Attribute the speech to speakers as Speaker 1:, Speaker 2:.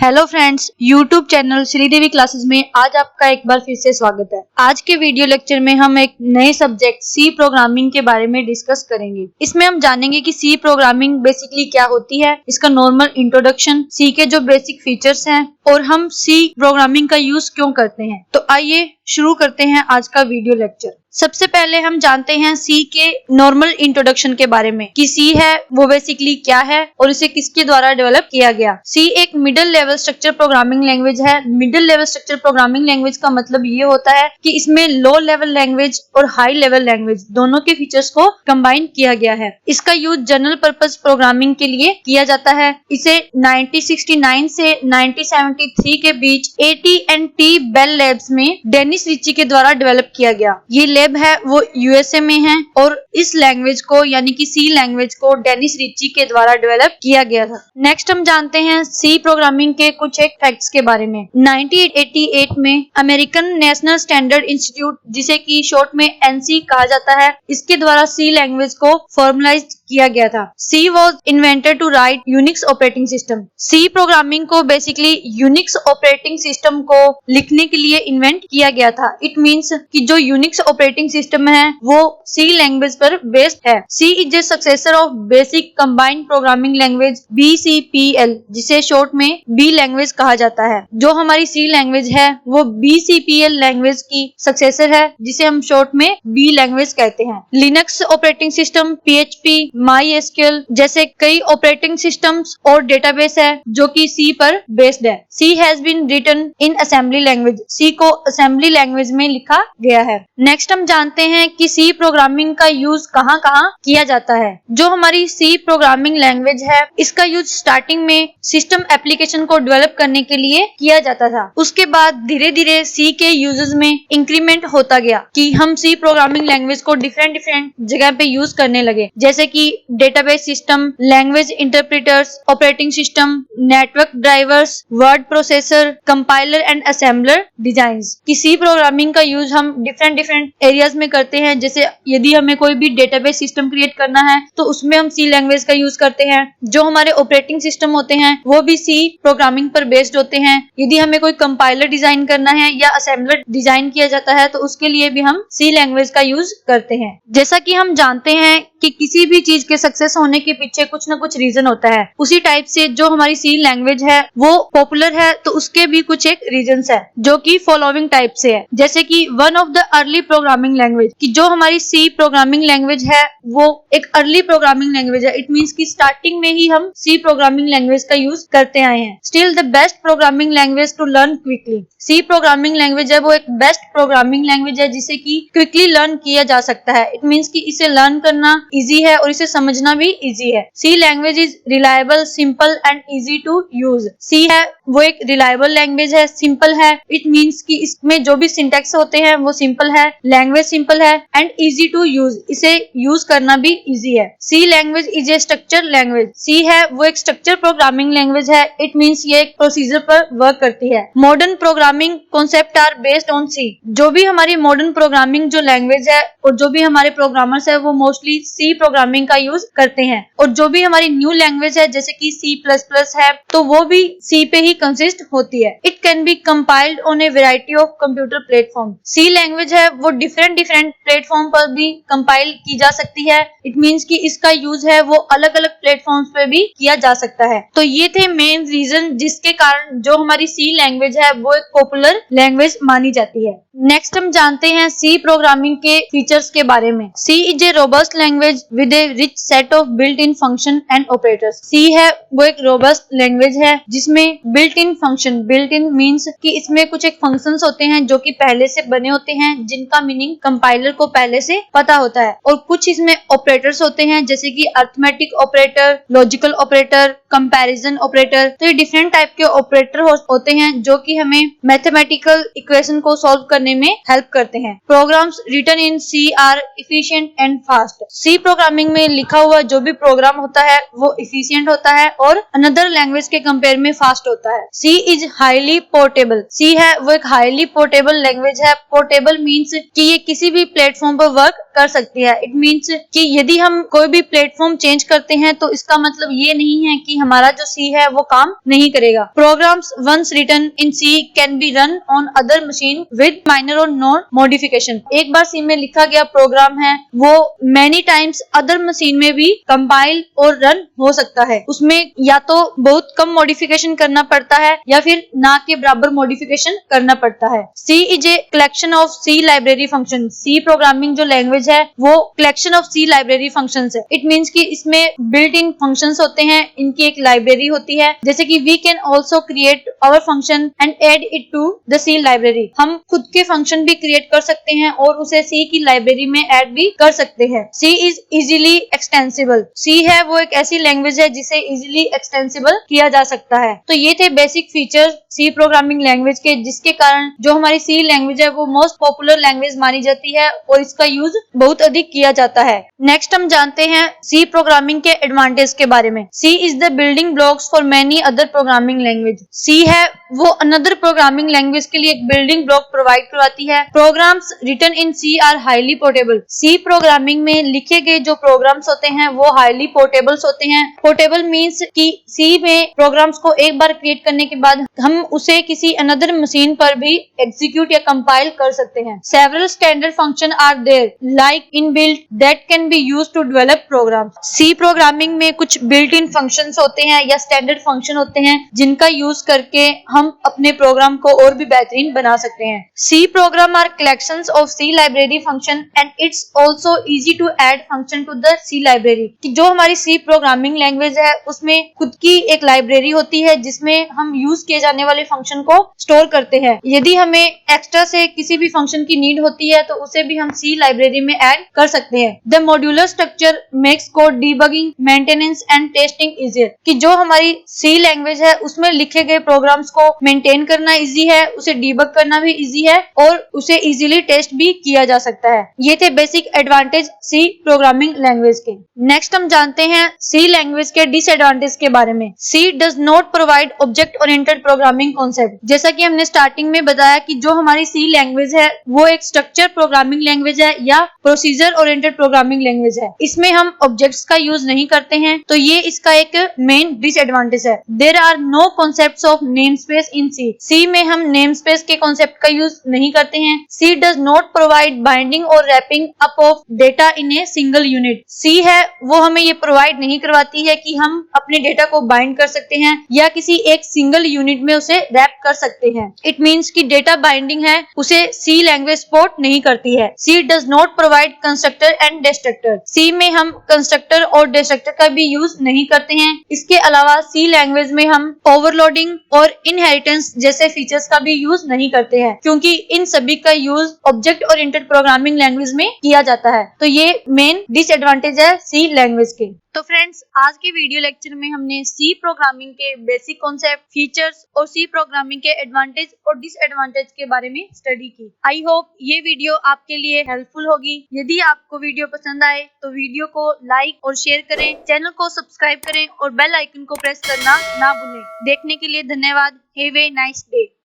Speaker 1: Hello friends, YouTube channel Sridevi classes में आज आपका एक बार फिर से स्वागत है। आज के वीडियो लेक्चर में हम एक नए सब्जेक्ट सी प्रोग्रामिंग के बारे में डिस्कस करेंगे। इसमें हम जानेंगे कि सी प्रोग्रामिंग बेसिकली क्या होती है, इसका नॉर्मल इंट्रोडक्शन, सी के जो बेसिक फीचर्स हैं और हम सी प्रोग्रामिंग का यूज क्यों करते हैं। तो आइए शुरू करते हैं आज का वीडियो लेक्चर। सबसे पहले हम जानते हैं सी के नॉर्मल इंट्रोडक्शन के बारे में कि सी है वो बेसिकली क्या है और इसे किसके द्वारा डेवलप किया गया। सी एक middle level structure programming language है। Middle level structure programming language का मतलब ये होता है कि इसमें लो लेवल लैंग्वेज और हाई लेवल लैंग्वेज दोनों के फीचर्स को कंबाइन किया गया है। इसका यूज जनरल पर्पस प्रोग्रामिंग के लिए किया जाता है। इसे 1969 से 1973 के बीच AT&T बेल लैब्स में डेनिस रिची के द्वारा डेवलप किया गया। ये लैब है वो यूएसए में है और इस लैंग्वेज को यानी कि सी लैंग्वेज को डेनिस रिची के द्वारा डेवलप किया गया था। नेक्स्ट हम जानते हैं सी प्रोग्रामिंग के कुछ एक फैक्ट्स के बारे में। 1988 में अमेरिकन नेशनल स्टैंडर्ड इंस्टीट्यूट, जिसे कि शॉर्ट में एनसी कहा जाता है, इसके द्वारा सी लैंग्वेज को फॉर्मलाइज किया गया था। C was invented to write Unix operating system. C programming को बेसिकली यूनिक्स ऑपरेटिंग सिस्टम को लिखने के लिए इन्वेंट किया गया था। इट मीन्स कि जो यूनिक्स ऑपरेटिंग सिस्टम है वो सी लैंग्वेज पर बेस्ड है। C is a successor of basic combined programming language BCPL, जिसे शॉर्ट में बी लैंग्वेज कहा जाता है। जो हमारी सी लैंग्वेज है वो BCPL लैंग्वेज की सक्सेसर है, जिसे हम शॉर्ट में बी लैंग्वेज कहते हैं। Linux operating system, PHP, MySQL जैसे कई ऑपरेटिंग सिस्टम्स और डेटाबेस है जो कि सी पर बेस्ड है। C has been written in assembly language. C को असेंबली लैंग्वेज में लिखा गया है। नेक्स्ट हम जानते हैं कि सी प्रोग्रामिंग का यूज कहाँ कहाँ किया जाता है। जो हमारी सी प्रोग्रामिंग लैंग्वेज है इसका यूज स्टार्टिंग में सिस्टम एप्लीकेशन को डेवलप करने के लिए किया जाता था। उसके बाद धीरे धीरे सी के यूजेस में इंक्रीमेंट होता गया कि हम सी प्रोग्रामिंग लैंग्वेज को डिफरेंट जगह पे यूज करने लगे, जैसे कि database system, language interpreters, operating system, network drivers, word processor, compiler and assembler designs. कि सी प्रोग्रामिंग का यूज हम डिफरेंट एरियाज में करते हैं। जैसे यदि हमें कोई भी डेटाबेस सिस्टम क्रिएट करना है तो उसमें हम सी लैंग्वेज का यूज करते हैं। जो हमारे ऑपरेटिंग सिस्टम होते हैं वो भी सी प्रोग्रामिंग पर बेस्ड होते हैं। यदि हमें कोई कंपाइलर डिजाइन करना है या असेंबलर डिजाइन किया जाता है तो उसके लिए भी हम सी लैंग्वेज का यूज करते हैं। जैसा कि हम जानते हैं कि किसी भी चीज के सक्सेस होने के पीछे कुछ ना कुछ रीजन होता है, उसी टाइप से जो हमारी सी लैंग्वेज है वो पॉपुलर है तो उसके भी कुछ एक रीजंस है जो कि फॉलोइंग टाइप से है। जैसे कि one of the early programming language, कि जो हमारी सी प्रोग्रामिंग लैंग्वेज है वो एक अर्ली प्रोग्रामिंग लैंग्वेज है। इट मींस कि स्टार्टिंग में ही हम सी प्रोग्रामिंग लैंग्वेज का यूज करते आए हैं। Still the best programming language to learn quickly. C programming language है वो एक बेस्ट प्रोग्रामिंग लैंग्वेज है जिसे कि क्विकली लर्न किया जा सकता है। इट मींस कि इसे लर्न करना इजी है और इसे समझना भी इजी है। C language is reliable, simple and easy to use. C है वो एक रिलायबल लैंग्वेज है, सिंपल है। इट मींस कि इसमें जो भी सिंटैक्स होते हैं वो सिंपल है, लैंग्वेज सिंपल है एंड इजी टू यूज, इसे यूज करना भी इजी है। C language is a structure language. C है वो एक स्ट्रक्चर प्रोग्रामिंग लैंग्वेज है। इट मींस ये एक प्रोसीजर पर वर्क करती है। Modern programming concept are based on C. जो भी हमारी मॉडर्न प्रोग्रामिंग जो लैंग्वेज है और जो भी हमारे प्रोग्रामर्स है वो मोस्टली सी प्रोग्रामिंग का यूज करते हैं। और जो भी हमारी न्यू लैंग्वेज है जैसे कि C++ है तो वो भी सी पे ही कंसिस्ट होती है। It can be compiled on a variety of computer platform. C language है वो डिफरेंट प्लेटफॉर्म पर भी कंपाइल की जा सकती है। इट मींस कि इसका यूज है वो अलग अलग प्लेटफॉर्म्स पे भी किया जा सकता है। तो ये थे मेन रीजन जिसके कारण जो हमारी सी लैंग्वेज है वो एक पॉपुलर लैंग्वेज मानी जाती है। नेक्स्ट हम जानते हैं सी प्रोग्रामिंग के फीचर्स के बारे में। C is a robust language with a rich set of built in function and operators. C है वो एक रोबस्ट लैंग्वेज है जिसमें built in function, built in means कि इसमें कुछ एक फंक्शंस होते हैं जो कि पहले से बने होते हैं, जिनका मीनिंग कंपाइलर को पहले से पता होता है। और कुछ इसमें ऑपरेटर्स होते हैं जैसे कि arithmetic operator, logical operator, comparison operator. तो ये डिफरेंट टाइप के ऑपरेटर होते हैं जो कि हमें मैथमेटिकल इक्वेशन को सॉल्व करने में हेल्प करते हैं। Programs written in C are efficient and fast. C programming में लिखा हुआ जो भी प्रोग्राम होता है वो इफिशिएंट होता है और अनदर लैंग्वेज के कंपेयर में फास्ट होता है। C is highly portable. सी है वो एक हाईली पोर्टेबल लैंग्वेज है। पोर्टेबल मीन्स कि ये किसी भी प्लेटफॉर्म पर वर्क कर सकती है। इट मीन्स कि यदि हम कोई भी प्लेटफॉर्म चेंज करते हैं तो इसका मतलब ये नहीं है कि हमारा जो सी है वो काम नहीं करेगा। Programs once written in C can be run on other machine with minor or non modification. एक बार सी में लिखा गया प्रोग्राम है वो मेनी टाइम्स अदर मशीन में भी कंपाइल और रन हो सकता है। उसमें या तो बहुत कम मॉडिफिकेशन करना पड़ता है या फिर ना के बराबर मॉडिफिकेशन करना पड़ता है। C is a collection of C library function. C programming जो लैंग्वेज है वो collection of C library functions है। इट मींस कि इसमें बिल्ट इन फंक्शंस होते हैं, इनकी एक लाइब्रेरी होती है। जैसे कि we can also create our function and add it to the C library. हम खुद के फंक्शन भी क्रिएट कर सकते हैं और उसे सी की लाइब्रेरी में ऐड भी कर सकते हैं। सी इज इजीली एक्सटेंसिबल। सी है वो एक ऐसी लैंग्वेज है जिसे इजीली एक्सटेंसिबल किया जा सकता है। तो ये थे basic feature C programming language के, जिसके कारण जो हमारी सी लैंग्वेज है वो मोस्ट पॉपुलर लैंग्वेज मानी जाती है और इसका यूज बहुत अधिक किया जाता है। नेक्स्ट हम जानते हैं सी प्रोग्रामिंग के एडवांटेज के बारे में। C is the building blocks for many other programming language. C है वो अनदर प्रोग्रामिंग लैंग्वेज के लिए एक बिल्डिंग ब्लॉक प्रोवाइड करवाती है। Programs written in C are highly portable. C programming में लिखे गए जो प्रोग्राम्स होते हैं वो हाईली पोर्टेबल्स होते हैं। पोर्टेबल मीन्स कि सी में प्रोग्राम्स को एक बार क्रिएट करने के बाद हम उसे किसी अनदर मशीन पर भी एग्जीक्यूट या कंपाइल कर सकते हैं। Several standard function are there like inbuilt that can be used to develop program. C programming में कुछ बिल्ट इन फंक्शंस होते हैं या स्टैंडर्ड फंक्शन होते हैं जिनका यूज करके हम अपने प्रोग्राम को और भी बेहतरीन बना सकते हैं। C program are collections of C library function and it's also easy to add function to the C library. कि जो हमारी सी प्रोग्रामिंग लैंग्वेज है उसमें खुद की एक लाइब्रेरी होती है जिसमें हम यूज किए जाने वाले फंक्शन को स्टोर करते हैं। यदि हमें एक्स्ट्रा से किसी भी फंक्शन की नीड होती है तो उसे भी हम सी लाइब्रेरी में ऐड कर सकते हैं। The modular structure makes code debugging, maintenance and testing easier. कि जो हमारी सी लैंग्वेज है उसमें लिखे गए प्रोग्राम्स को मेंटेन करना इजी है, उसे डीबग करना भी इजी है और उसे इजीली टेस्ट भी किया जा सकता है। ये थे basic advantage C programming language के। नेक्स्ट हम जानते हैं सी लैंग्वेज के डिसएडवांटेज के बारे में। C does not provide object oriented programming concept. जैसा कि हमने स्टार्टिंग में बताया कि जो हमारी सी लैंग्वेज है वो एक स्ट्रक्चर प्रोग्रामिंग लैंग्वेज है या प्रोसीजर ओरिएंटेड प्रोग्रामिंग लैंग्वेज है। इसमें हम ऑब्जेक्ट्स का यूज नहीं करते हैं, तो ये इसका एक मेन डिसएडवांटेज है। There are no concepts of name space in C. C में हम नेम स्पेस के कॉन्सेप्ट का यूज नहीं करते हैं। C does not provide binding और wrapping up of data in a single unit. C है वो हमें ये प्रोवाइड नहीं करवाती है कि हम अपने डेटा को बाइंड कर सकते हैं या किसी एक सिंगल यूनिट में उसे रैप कर सकते हैं। इट मीन्स कि डेटा बाइंडिंग है उसे सी लैंग्वेज सपोर्ट नहीं करती है। C does not provide constructor and destructor. C में हम कंस्ट्रक्टर और डिस्ट्रक्टर का भी यूज नहीं करते हैं। इसके अलावा सी लैंग्वेज में हम ओवरलोडिंग और इनहेरिटेंस जैसे फीचर्स का भी यूज नहीं करते हैं, क्योंकि इन सभी का use object oriented programming language में किया जाता है। तो ये मेन डिसएडवांटेज है सी लैंग्वेज के। तो फ्रेंड्स, आज के वीडियो लेक्चर में हमने सी प्रोग्रामिंग के बेसिक कॉन्सेप्ट, फीचर्स और सी प्रोग्रामिंग के एडवांटेज और डिसएडवांटेज के बारे में स्टडी की। आई होप ये वीडियो आपके लिए हेल्पफुल होगी। यदि आपको वीडियो पसंद आए तो वीडियो को लाइक और शेयर करें, चैनल को सब्सक्राइब करें और बेल आइकन को प्रेस करना ना भूलें। देखने के लिए धन्यवाद। Have a nice day.